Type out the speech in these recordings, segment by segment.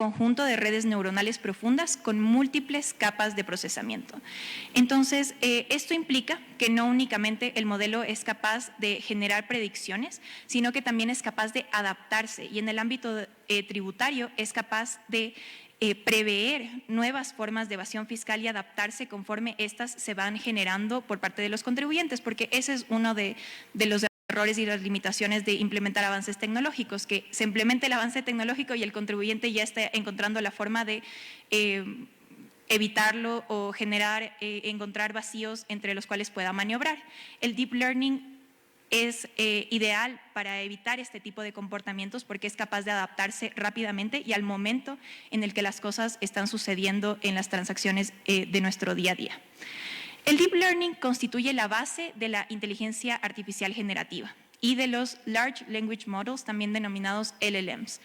conjunto de redes neuronales profundas con múltiples capas de procesamiento. Entonces, esto implica que no únicamente el modelo es capaz de generar predicciones, sino que también es capaz de adaptarse, y en el ámbito tributario es capaz de prever nuevas formas de evasión fiscal y adaptarse conforme éstas se van generando por parte de los contribuyentes, porque ese es uno de los errores y las limitaciones de implementar avances tecnológicos, que se implemente el avance tecnológico y el contribuyente ya está encontrando la forma de evitarlo o encontrar vacíos entre los cuales pueda maniobrar. El deep learning es ideal para evitar este tipo de comportamientos porque es capaz de adaptarse rápidamente y al momento en el que las cosas están sucediendo en las transacciones de nuestro día a día. El Deep Learning constituye la base de la inteligencia artificial generativa y de los Large Language Models, también denominados LLMs,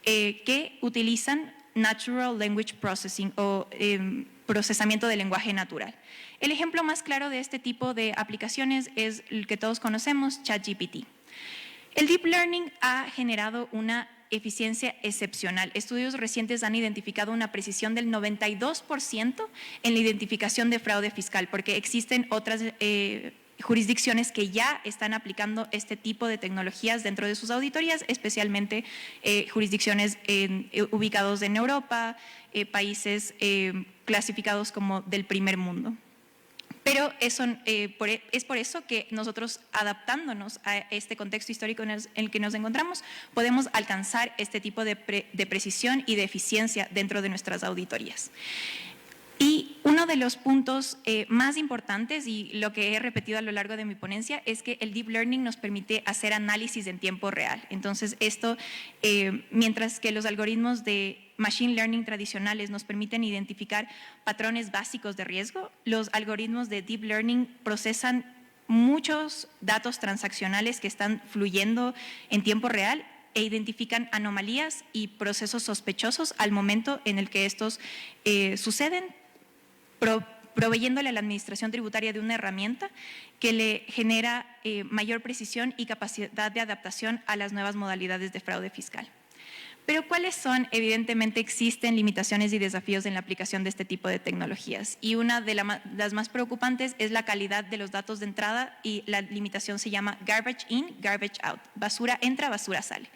que utilizan Natural Language Processing o procesamiento de lenguaje natural. El ejemplo más claro de este tipo de aplicaciones es el que todos conocemos, ChatGPT. El Deep Learning ha generado una eficiencia excepcional. Estudios recientes han identificado una precisión del 92% en la identificación de fraude fiscal, porque existen otras jurisdicciones que ya están aplicando este tipo de tecnologías dentro de sus auditorías, especialmente jurisdicciones ubicados en Europa, países clasificados como del primer mundo. Pero es por eso que nosotros, adaptándonos a este contexto histórico en el que nos encontramos, podemos alcanzar este tipo de precisión y de eficiencia dentro de nuestras auditorías. Y uno de los puntos más importantes, y lo que he repetido a lo largo de mi ponencia, es que el Deep Learning nos permite hacer análisis en tiempo real. Entonces, esto, mientras que los algoritmos de Machine Learning tradicionales nos permiten identificar patrones básicos de riesgo, los algoritmos de Deep Learning procesan muchos datos transaccionales que están fluyendo en tiempo real e identifican anomalías y procesos sospechosos al momento en el que estos suceden, proveyéndole a la administración tributaria de una herramienta que le genera mayor precisión y capacidad de adaptación a las nuevas modalidades de fraude fiscal. Pero ¿cuáles son? Evidentemente existen limitaciones y desafíos en la aplicación de este tipo de tecnologías, y una de las más preocupantes es la calidad de los datos de entrada, y la limitación se llama garbage in, garbage out, basura entra, basura sale.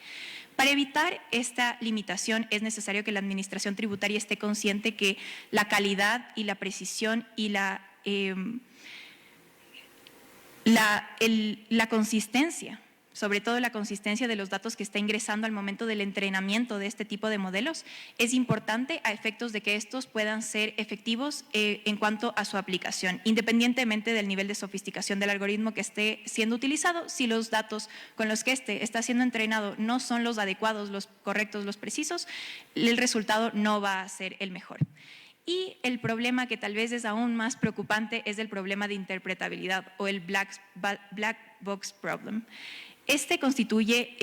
Para evitar esta limitación es necesario que la administración tributaria esté consciente que la calidad y la precisión y la consistencia, sobre todo la consistencia de los datos que está ingresando al momento del entrenamiento de este tipo de modelos, es importante a efectos de que estos puedan ser efectivos en cuanto a su aplicación, independientemente del nivel de sofisticación del algoritmo que esté siendo utilizado. Si los datos con los que está siendo entrenado no son los adecuados, los correctos, los precisos, el resultado no va a ser el mejor. Y el problema que tal vez es aún más preocupante es el problema de interpretabilidad o el black box problem. Este constituye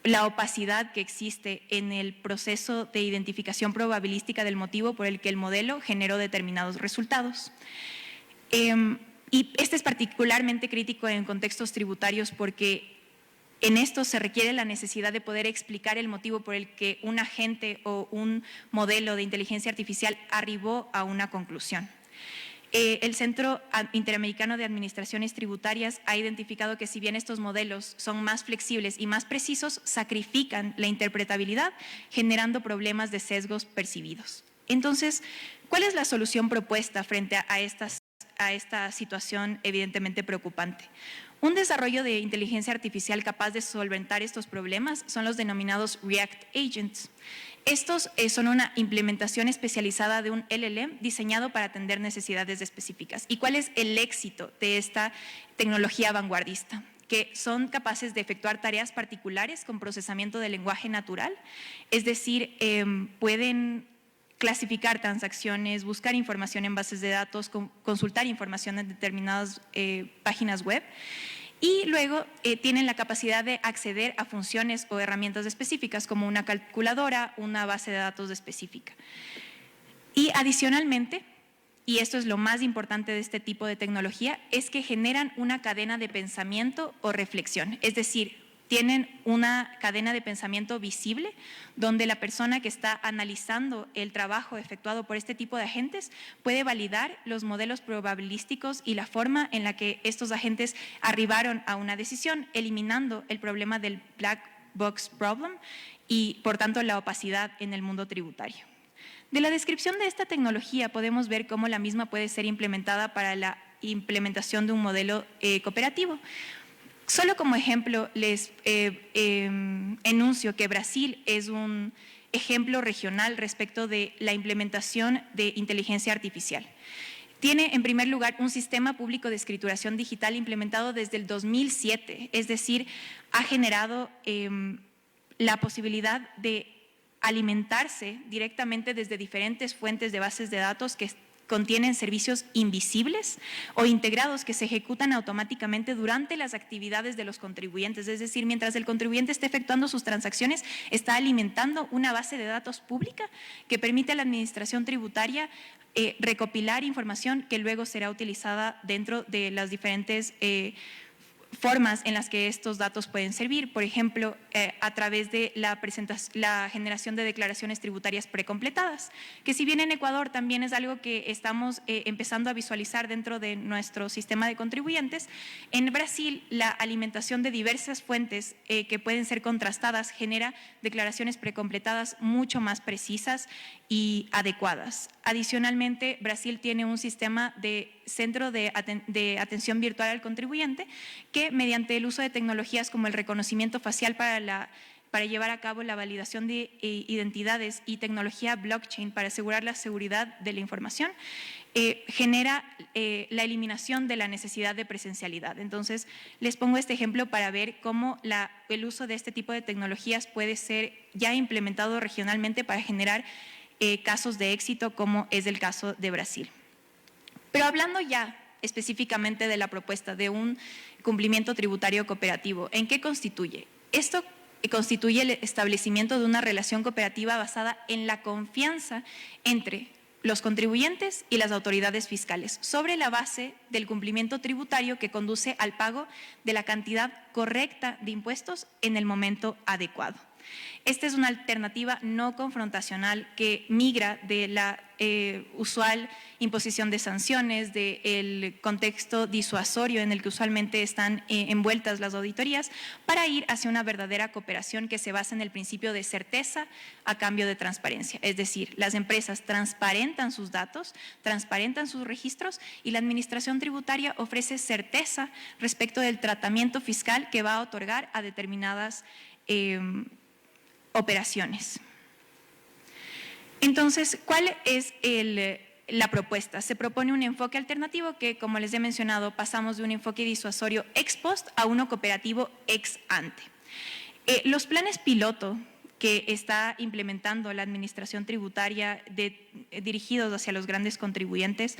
la opacidad que existe en el proceso de identificación probabilística del motivo por el que el modelo generó determinados resultados. Y este es particularmente crítico en contextos tributarios porque en esto se requiere la necesidad de poder explicar el motivo por el que un agente o un modelo de inteligencia artificial arribó a una conclusión. El Centro Interamericano de Administraciones Tributarias ha identificado que si bien estos modelos son más flexibles y más precisos, sacrifican la interpretabilidad, generando problemas de sesgos percibidos. Entonces, ¿cuál es la solución propuesta frente a esta situación evidentemente preocupante? Un desarrollo de inteligencia artificial capaz de solventar estos problemas son los denominados React Agents. Estos son una implementación especializada de un LLM diseñado para atender necesidades específicas. ¿Y cuál es el éxito de esta tecnología vanguardista? Que son capaces de efectuar tareas particulares con procesamiento de lenguaje natural, es decir, pueden clasificar transacciones, buscar información en bases de datos, consultar información en determinadas páginas web, y luego tienen la capacidad de acceder a funciones o herramientas específicas como una calculadora, una base de datos específica. Y adicionalmente, y esto es lo más importante de este tipo de tecnología, es que generan una cadena de pensamiento o reflexión. Es decir, tienen una cadena de pensamiento visible donde la persona que está analizando el trabajo efectuado por este tipo de agentes puede validar los modelos probabilísticos y la forma en la que estos agentes arribaron a una decisión, eliminando el problema del black box problem y, por tanto, la opacidad en el mundo tributario. De la descripción de esta tecnología podemos ver cómo la misma puede ser implementada para la implementación de un modelo cooperativo. Solo como ejemplo les enuncio que Brasil es un ejemplo regional respecto de la implementación de inteligencia artificial. Tiene, en primer lugar, un sistema público de escrituración digital implementado desde el 2007, es decir, ha generado la posibilidad de alimentarse directamente desde diferentes fuentes de bases de datos que contienen servicios invisibles o integrados que se ejecutan automáticamente durante las actividades de los contribuyentes. Es decir, mientras el contribuyente esté efectuando sus transacciones, está alimentando una base de datos pública que permite a la administración tributaria recopilar información que luego será utilizada dentro de las diferentes formas en las que estos datos pueden servir, por ejemplo, a través de la generación de declaraciones tributarias precompletadas, que si bien en Ecuador también es algo que estamos empezando a visualizar dentro de nuestro sistema de contribuyentes, en Brasil la alimentación de diversas fuentes que pueden ser contrastadas genera declaraciones precompletadas mucho más precisas y adecuadas. Adicionalmente, Brasil tiene un sistema de centro de atención virtual al contribuyente que, mediante el uso de tecnologías como el reconocimiento facial para llevar a cabo la validación de identidades y tecnología blockchain para asegurar la seguridad de la información, genera la eliminación de la necesidad de presencialidad. Entonces, les pongo este ejemplo para ver cómo el uso de este tipo de tecnologías puede ser ya implementado regionalmente para generar casos de éxito, como es el caso de Brasil. Pero hablando ya específicamente de la propuesta de un cumplimiento tributario cooperativo, ¿en qué constituye? Esto constituye el establecimiento de una relación cooperativa basada en la confianza entre los contribuyentes y las autoridades fiscales, sobre la base del cumplimiento tributario que conduce al pago de la cantidad correcta de impuestos en el momento adecuado. Esta es una alternativa no confrontacional que migra de la usual imposición de sanciones, del contexto disuasorio en el que usualmente están envueltas las auditorías, para ir hacia una verdadera cooperación que se basa en el principio de certeza a cambio de transparencia. Es decir, las empresas transparentan sus datos, transparentan sus registros y la administración tributaria ofrece certeza respecto del tratamiento fiscal que va a otorgar a determinadas operaciones. Entonces, ¿cuál es la propuesta? Se propone un enfoque alternativo que, como les he mencionado, pasamos de un enfoque disuasorio ex post a uno cooperativo ex ante. Los planes piloto que está implementando la administración tributaria dirigidos hacia los grandes contribuyentes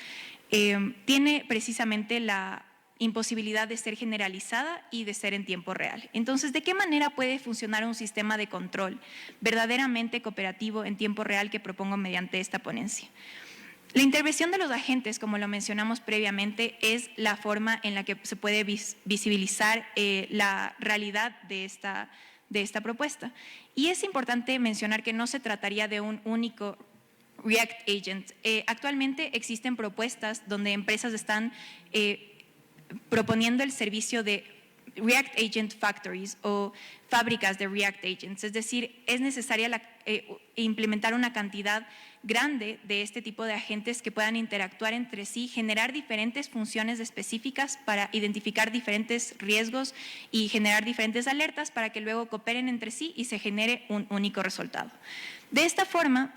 tiene precisamente la imposibilidad de ser generalizada y de ser en tiempo real. Entonces, ¿de qué manera puede funcionar un sistema de control verdaderamente cooperativo en tiempo real que propongo mediante esta ponencia? La intervención de los agentes, como lo mencionamos previamente, es la forma en la que se puede visibilizar la realidad de esta propuesta. Y es importante mencionar que no se trataría de un único React Agent. Actualmente existen propuestas donde empresas están proponiendo el servicio de React Agent Factories o fábricas de React Agents, es decir, es necesaria implementar una cantidad grande de este tipo de agentes que puedan interactuar entre sí, generar diferentes funciones específicas para identificar diferentes riesgos y generar diferentes alertas para que luego cooperen entre sí y se genere un único resultado. De esta forma,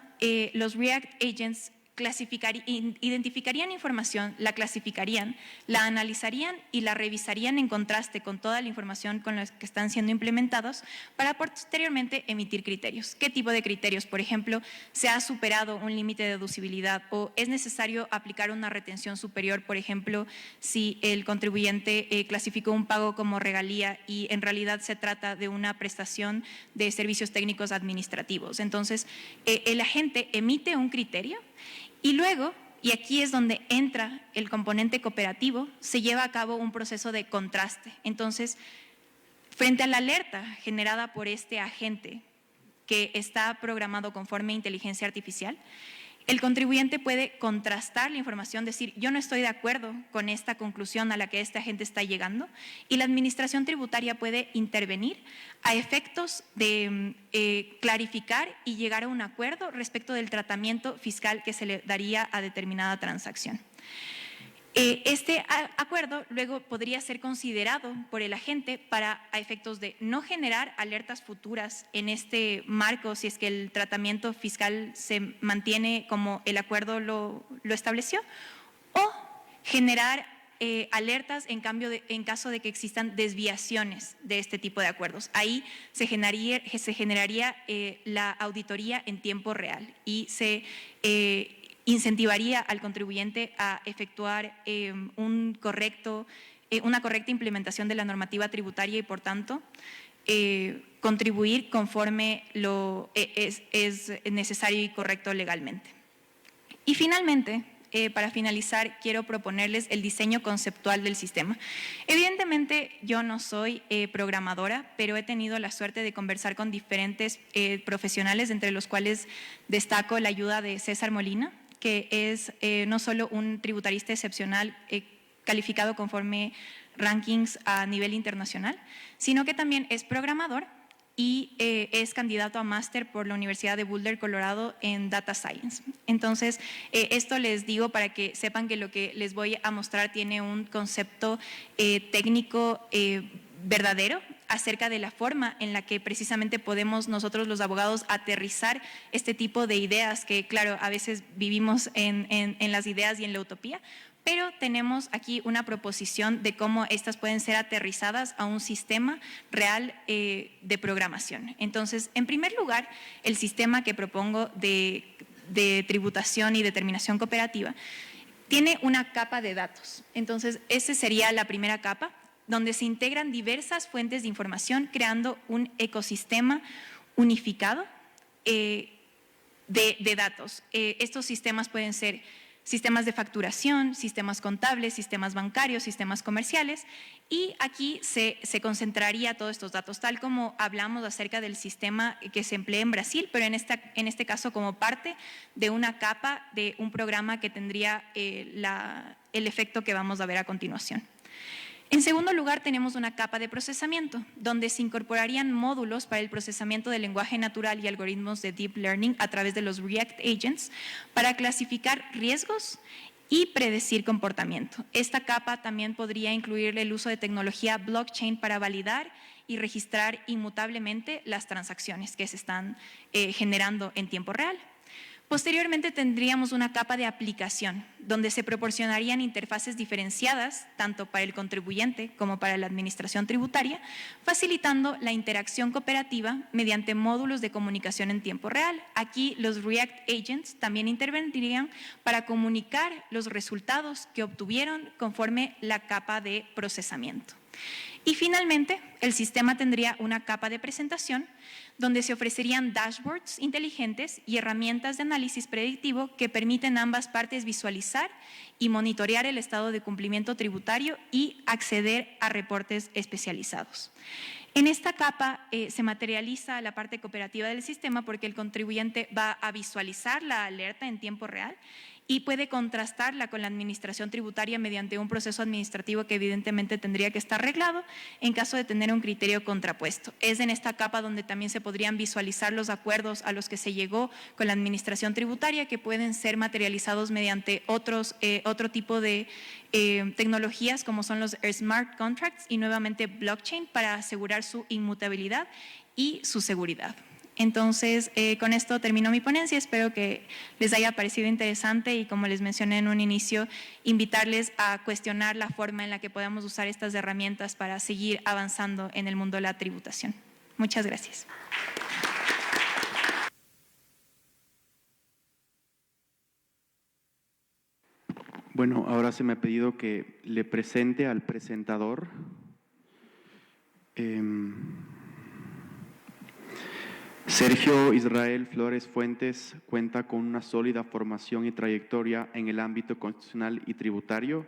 los React Agents identificarían información, la clasificarían, la analizarían y la revisarían en contraste con toda la información con la que están siendo implementados para posteriormente emitir criterios. ¿Qué tipo de criterios? Por ejemplo, ¿se ha superado un límite de deducibilidad o es necesario aplicar una retención superior? Por ejemplo, si el contribuyente clasificó un pago como regalía y en realidad se trata de una prestación de servicios técnicos administrativos. Entonces, el agente emite un criterio y luego, y aquí es donde entra el componente cooperativo, se lleva a cabo un proceso de contraste. Entonces, Frente a la alerta generada por este agente que está programado conforme a inteligencia artificial, el contribuyente puede contrastar la información, decir, yo no estoy de acuerdo con esta conclusión a la que este agente está llegando, y la administración tributaria puede intervenir a efectos de clarificar y llegar a un acuerdo respecto del tratamiento fiscal que se le daría a determinada transacción. Este acuerdo luego podría ser considerado por el agente para a efectos de no generar alertas futuras en este marco si es que el tratamiento fiscal se mantiene como el acuerdo lo estableció, o generar alertas en caso de que existan desviaciones de este tipo de acuerdos. Ahí se generaría la auditoría en tiempo real y se incentivaría al contribuyente a efectuar una correcta implementación de la normativa tributaria y, por tanto, contribuir conforme es necesario y correcto legalmente. Y finalmente, para finalizar, quiero proponerles el diseño conceptual del sistema. Evidentemente, yo no soy programadora, pero he tenido la suerte de conversar con diferentes profesionales, entre los cuales destaco la ayuda de César Molina, que es no solo un tributarista excepcional calificado conforme rankings a nivel internacional, sino que también es programador y es candidato a máster por la Universidad de Boulder, Colorado, en Data Science. Entonces, esto les digo para que sepan que lo que les voy a mostrar tiene un concepto técnico verdadero acerca de la forma en la que precisamente podemos nosotros los abogados aterrizar este tipo de ideas que, claro, a veces vivimos en las ideas y en la utopía, pero tenemos aquí una proposición de cómo estas pueden ser aterrizadas a un sistema real de programación. Entonces, en primer lugar, el sistema que propongo de tributación y determinación cooperativa tiene una capa de datos. Entonces, esa sería la primera capa, donde se integran diversas fuentes de información creando un ecosistema unificado de datos. Estos sistemas pueden ser sistemas de facturación, sistemas contables, sistemas bancarios, sistemas comerciales, y aquí se concentraría todos estos datos, tal como hablamos acerca del sistema que se emplea en Brasil, pero en este caso como parte de una capa de un programa que tendría el efecto que vamos a ver a continuación. En segundo lugar, tenemos una capa de procesamiento, donde se incorporarían módulos para el procesamiento del lenguaje natural y algoritmos de Deep Learning a través de los React Agents para clasificar riesgos y predecir comportamiento. Esta capa también podría incluir el uso de tecnología blockchain para validar y registrar inmutablemente las transacciones que se están generando en tiempo real. Posteriormente tendríamos una capa de aplicación, donde se proporcionarían interfaces diferenciadas, tanto para el contribuyente como para la administración tributaria, facilitando la interacción cooperativa mediante módulos de comunicación en tiempo real. Aquí los React Agents también intervendrían para comunicar los resultados que obtuvieron conforme la capa de procesamiento. Y finalmente, el sistema tendría una capa de presentación donde se ofrecerían dashboards inteligentes y herramientas de análisis predictivo que permiten a ambas partes visualizar y monitorear el estado de cumplimiento tributario y acceder a reportes especializados. En esta capa se materializa la parte cooperativa del sistema porque el contribuyente va a visualizar la alerta en tiempo real y puede contrastarla con la administración tributaria mediante un proceso administrativo que evidentemente tendría que estar arreglado en caso de tener un criterio contrapuesto. Es en esta capa donde también se podrían visualizar los acuerdos a los que se llegó con la administración tributaria, que pueden ser materializados mediante otro tipo de tecnologías como son los smart contracts y nuevamente blockchain para asegurar su inmutabilidad y su seguridad. Entonces, con esto termino mi ponencia. Espero que les haya parecido interesante y, como les mencioné en un inicio, invitarles a cuestionar la forma en la que podemos usar estas herramientas para seguir avanzando en el mundo de la tributación. Muchas gracias. Bueno, ahora se me ha pedido que le presente al presentador. Sergio Israel Flores Fuentes cuenta con una sólida formación y trayectoria en el ámbito constitucional y tributario,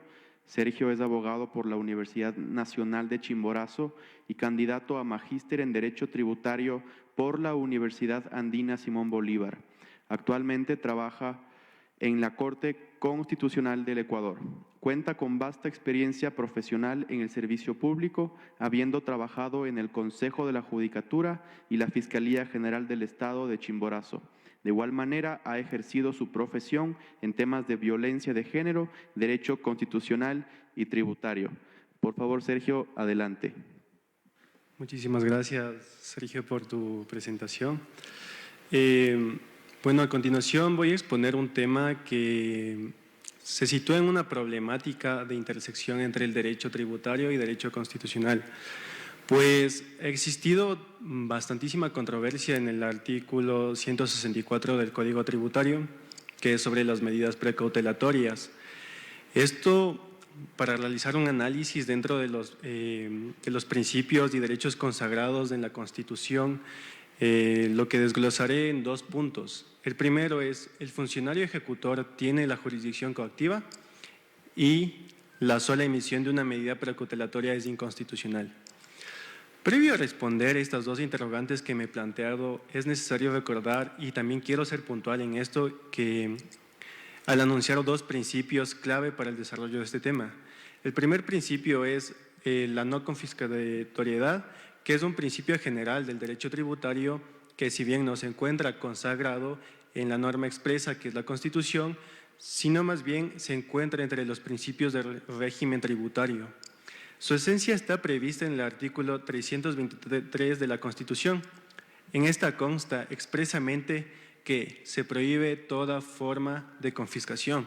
Sergio es abogado por la Universidad Nacional de Chimborazo y candidato a magíster en Derecho Tributario por la Universidad Andina Simón Bolívar. Actualmente trabaja en la Corte Constitucional del Ecuador. Cuenta con vasta experiencia profesional en el servicio público, habiendo trabajado en el Consejo de la Judicatura y la Fiscalía General del Estado de Chimborazo. De igual manera, ha ejercido su profesión en temas de violencia de género, derecho constitucional y tributario. Por favor, Sergio, adelante. Muchísimas gracias, Sergio, por tu presentación. Bueno, a continuación voy a exponer un tema que se sitúa en una problemática de intersección entre el derecho tributario y derecho constitucional. Pues ha existido bastantísima controversia en el artículo 164 del Código Tributario, que es sobre las medidas precautelatorias. Esto para realizar un análisis dentro de los principios y derechos consagrados en la Constitución, lo que desglosaré en 2 puntos. El primero es: el funcionario ejecutor tiene la jurisdicción coactiva y la sola emisión de una medida precautelatoria es inconstitucional. Previo a responder estas 2 interrogantes que me he planteado, es necesario recordar, y también quiero ser puntual en esto, que al anunciar 2 principios clave para el desarrollo de este tema. El primer principio es la no confiscatoriedad, que es un principio general del derecho tributario que, si bien no se encuentra consagrado en la norma expresa que es la Constitución, sino más bien se encuentra entre los principios del régimen tributario. Su esencia está prevista en el artículo 323 de la Constitución. En esta consta expresamente que se prohíbe toda forma de confiscación.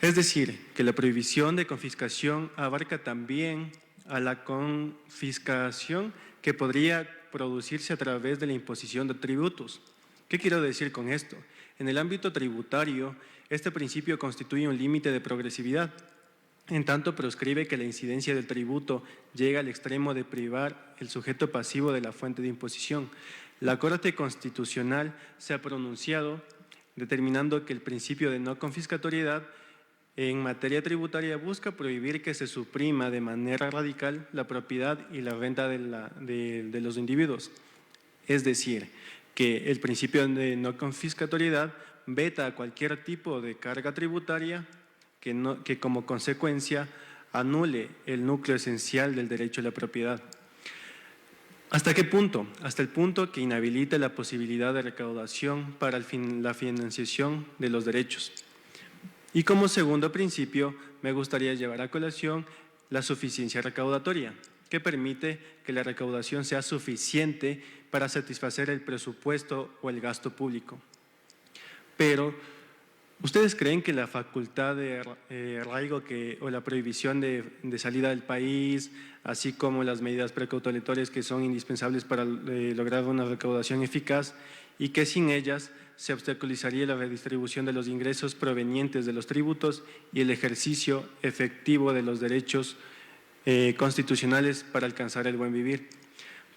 Es decir, que la prohibición de confiscación abarca también a la confiscación que podría producirse a través de la imposición de tributos. ¿Qué quiero decir con esto? En el ámbito tributario, este principio constituye un límite de progresividad. En tanto, proscribe que la incidencia del tributo llegue al extremo de privar el sujeto pasivo de la fuente de imposición. La Corte Constitucional se ha pronunciado determinando que el principio de no confiscatoriedad en materia tributaria busca prohibir que se suprima de manera radical la propiedad y la renta de los individuos. Es decir, que el principio de no confiscatoriedad veta a cualquier tipo de carga tributaria que como consecuencia anule el núcleo esencial del derecho a la propiedad. ¿Hasta qué punto? Hasta el punto que inhabilita la posibilidad de recaudación para la financiación de los derechos. Y como segundo principio, me gustaría llevar a colación la suficiencia recaudatoria, que permite que la recaudación sea suficiente para satisfacer el presupuesto o el gasto público. Pero, ¿ustedes creen que la facultad de arraigo o la prohibición de salida del país, así como las medidas precautelatorias que son indispensables para lograr una recaudación eficaz y que sin ellas se obstaculizaría la redistribución de los ingresos provenientes de los tributos y el ejercicio efectivo de los derechos constitucionales para alcanzar el buen vivir?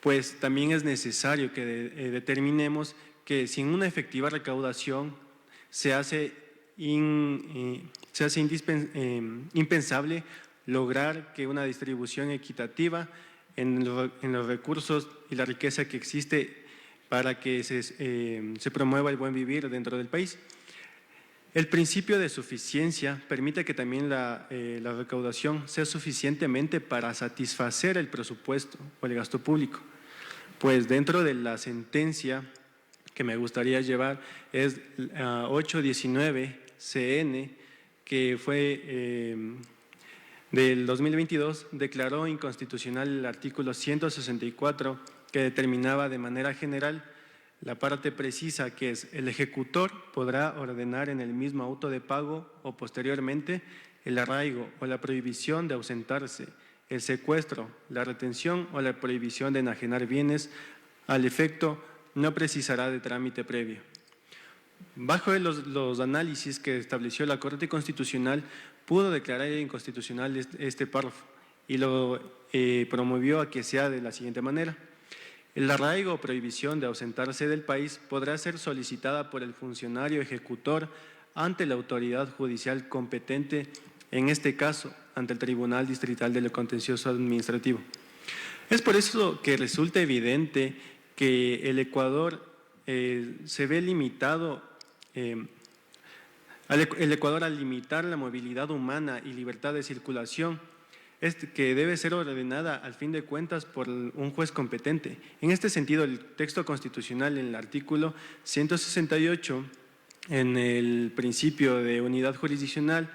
Pues también es necesario que determinemos que sin una efectiva recaudación se hace impensable lograr que una distribución equitativa en los recursos y la riqueza que existe para que se promueva el buen vivir dentro del país. El principio de suficiencia permite que también la recaudación sea suficientemente para satisfacer el presupuesto o el gasto público. Pues dentro de la sentencia que me gustaría llevar es 819 CN, que fue del 2022, declaró inconstitucional el artículo 164, que determinaba de manera general la parte precisa, que es: el ejecutor podrá ordenar en el mismo auto de pago o posteriormente el arraigo o la prohibición de ausentarse, el secuestro, la retención o la prohibición de enajenar bienes. Al efecto, no precisará de trámite previo. Bajo los análisis que estableció la Corte Constitucional, pudo declarar inconstitucional este párrafo y lo promovió a que sea de la siguiente manera: el arraigo o prohibición de ausentarse del país podrá ser solicitada por el funcionario ejecutor ante la autoridad judicial competente en este caso, ante el Tribunal Distrital de lo Contencioso Administrativo. Es por eso que resulta evidente que el Ecuador se ve limitado, el Ecuador al limitar la movilidad humana y libertad de circulación, que debe ser ordenada al fin de cuentas por un juez competente. En este sentido, el texto constitucional en el artículo 168, en el principio de unidad jurisdiccional,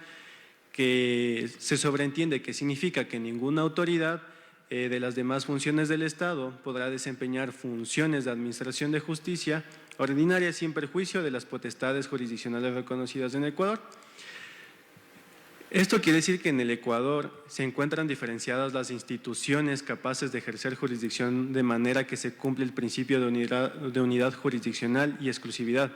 que se sobreentiende que significa que ninguna autoridad de las demás funciones del Estado podrá desempeñar funciones de administración de justicia ordinaria sin perjuicio de las potestades jurisdiccionales reconocidas en Ecuador. Esto quiere decir que en el Ecuador se encuentran diferenciadas las instituciones capaces de ejercer jurisdicción de manera que se cumple el principio de unidad jurisdiccional y exclusividad,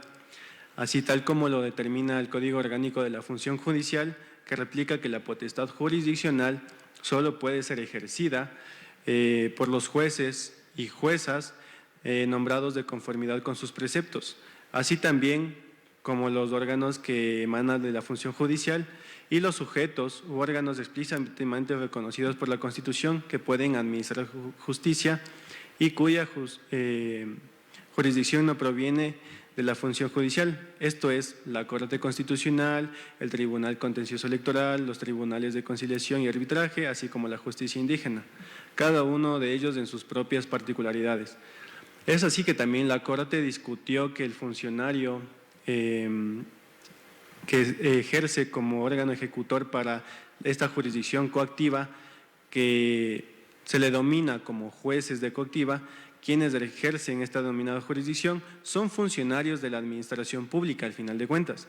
así tal como lo determina el Código Orgánico de la Función Judicial, que replica que la potestad jurisdiccional solo puede ser ejercida por los jueces y juezas nombrados de conformidad con sus preceptos, así también como los órganos que emanan de la función judicial y los sujetos u órganos explícitamente reconocidos por la Constitución que pueden administrar justicia y cuya jurisdicción no proviene de la función judicial. Esto es la Corte Constitucional, el Tribunal Contencioso Electoral, los tribunales de conciliación y arbitraje, así como la justicia indígena, cada uno de ellos en sus propias particularidades. Es así que también la Corte discutió que el funcionario que ejerce como órgano ejecutor para esta jurisdicción coactiva, que se le domina como jueces de coactiva, quienes ejercen esta denominada jurisdicción son funcionarios de la administración pública, al final de cuentas.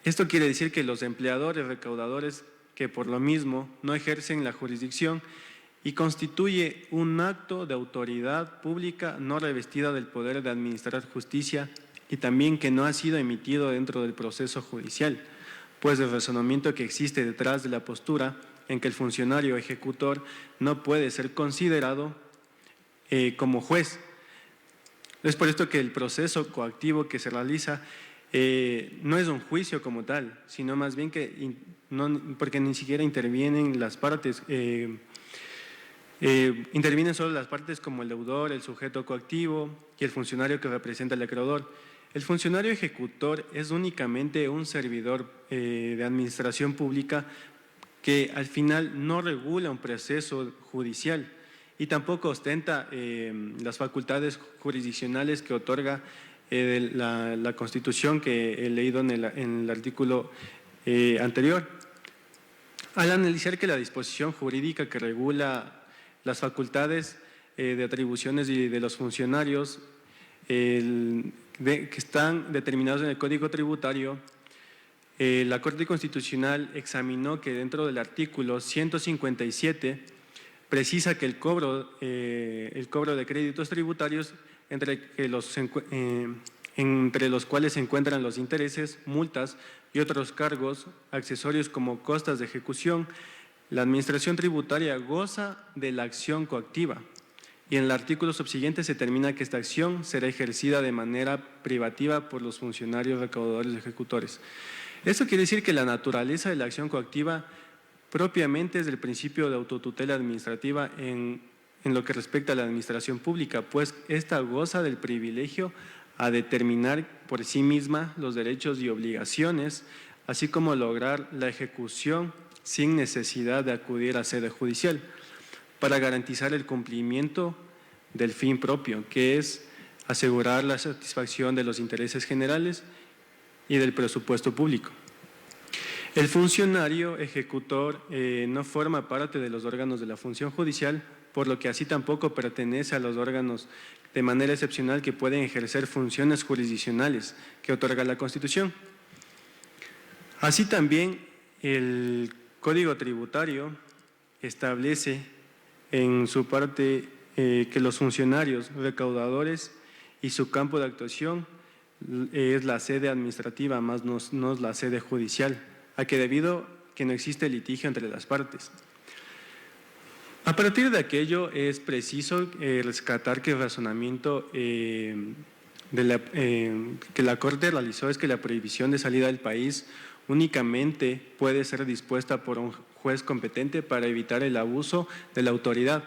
Esto quiere decir que los empleadores, recaudadores, que por lo mismo no ejercen la jurisdicción y constituye un acto de autoridad pública no revestida del poder de administrar justicia y también que no ha sido emitido dentro del proceso judicial, pues el razonamiento que existe detrás de la postura en que el funcionario ejecutor no puede ser considerado como juez. Es por esto que el proceso coactivo que se realiza no es un juicio como tal, sino más bien que porque ni siquiera intervienen las partes, intervienen solo las partes como el deudor, el sujeto coactivo y el funcionario que representa al acreedor. El funcionario ejecutor es únicamente un servidor de administración pública que al final no regula un proceso judicial y tampoco ostenta las facultades jurisdiccionales que otorga la Constitución que he leído en el artículo anterior. Al analizar que la disposición jurídica que regula las facultades de atribuciones y de los funcionarios que están determinados en el Código Tributario, la Corte Constitucional examinó que dentro del artículo 157 precisa que el cobro de créditos tributarios entre los cuales se encuentran los intereses, multas y otros cargos accesorios como costas de ejecución, la Administración Tributaria goza de la acción coactiva. Y en el artículo subsiguiente se determina que esta acción será ejercida de manera privativa por los funcionarios recaudadores y ejecutores. Esto quiere decir que la naturaleza de la acción coactiva propiamente es del principio de autotutela administrativa en lo que respecta a la administración pública, pues ésta goza del privilegio a determinar por sí misma los derechos y obligaciones, así como lograr la ejecución sin necesidad de acudir a sede judicial, para garantizar el cumplimiento del fin propio, que es asegurar la satisfacción de los intereses generales y del presupuesto público. El funcionario ejecutor no forma parte de los órganos de la función judicial, por lo que así tampoco pertenece a los órganos de manera excepcional que pueden ejercer funciones jurisdiccionales que otorga la Constitución. Así también el Código Tributario establece en su parte que los funcionarios recaudadores y su campo de actuación es la sede administrativa, más no es la sede judicial, a que debido que no existe litigio entre las partes. A partir de aquello es preciso rescatar que el razonamiento que la Corte realizó es que la prohibición de salida del país únicamente puede ser dispuesta por un juez competente para evitar el abuso de la autoridad.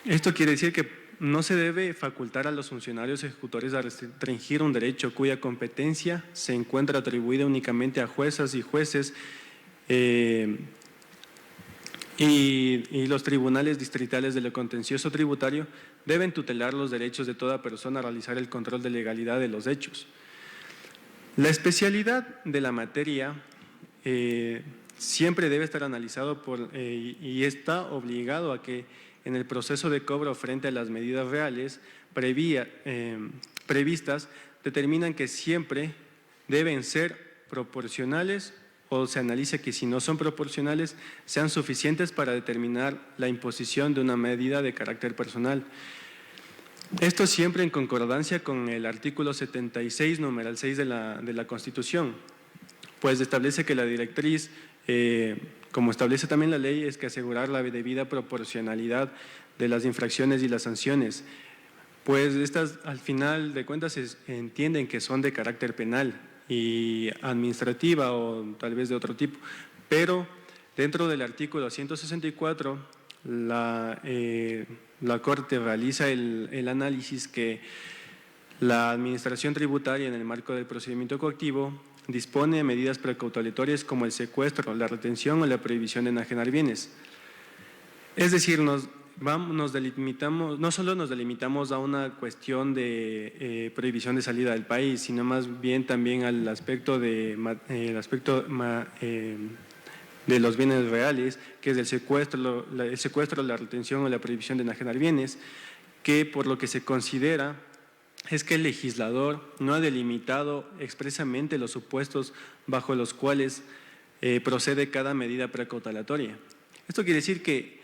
Esto quiere decir que no se debe facultar a los funcionarios ejecutores a restringir un derecho cuya competencia se encuentra atribuida únicamente a juezas y jueces y los tribunales distritales de lo contencioso tributario deben tutelar los derechos de toda persona a realizar el control de legalidad de los hechos. La especialidad de la materia siempre debe estar analizado y está obligado a que en el proceso de cobro frente a las medidas reales previstas determinan que siempre deben ser proporcionales o se analiza que si no son proporcionales sean suficientes para determinar la imposición de una medida de carácter personal. Esto siempre en concordancia con el artículo 76, numeral 6 de la Constitución, pues establece que la directriz, como establece también la ley, es que asegurar la debida proporcionalidad de las infracciones y las sanciones, pues estas al final de cuentas se entienden que son de carácter penal y administrativa o tal vez de otro tipo, pero dentro del artículo 164 la Corte realiza el análisis que la Administración Tributaria en el marco del procedimiento coactivo dispone de medidas precautorias como el secuestro, la retención o la prohibición de enajenar bienes. Es decir, no solo nos delimitamos a una cuestión de prohibición de salida del país, sino más bien también al aspecto de los bienes reales, que es el secuestro, la retención o la prohibición de enajenar bienes, que por lo que se considera es que el legislador no ha delimitado expresamente los supuestos bajo los cuales procede cada medida precautelatoria. Esto quiere decir que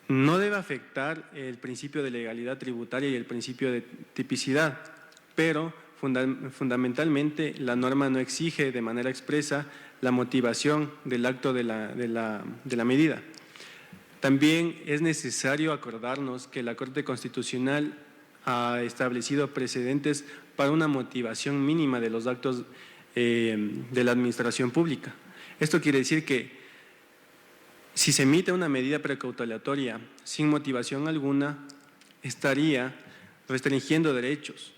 no debe afectar el principio de legalidad tributaria y el principio de tipicidad, pero fundamentalmente la norma no exige de manera expresa la motivación del acto de la medida. También es necesario acordarnos que la Corte Constitucional ha establecido precedentes para una motivación mínima de los actos de la administración pública. Esto quiere decir que si se emite una medida precautelatoria sin motivación alguna, estaría restringiendo derechos,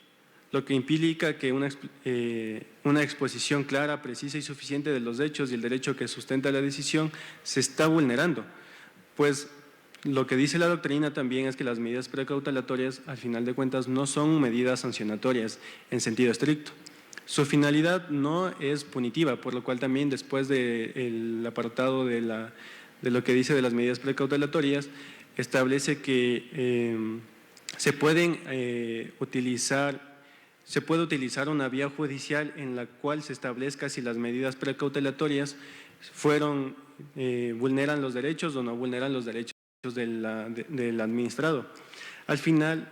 lo que implica que una exposición clara, precisa y suficiente de los hechos y el derecho que sustenta la decisión se está vulnerando, pues lo que dice la doctrina también es que las medidas precautelatorias, al final de cuentas, no son medidas sancionatorias en sentido estricto. Su finalidad no es punitiva, por lo cual también después del apartado de lo que dice de las medidas precautelatorias, establece que se puede utilizar una vía judicial en la cual se establezca si las medidas precautelatorias vulneran los derechos o no vulneran los derechos del administrado. Al final,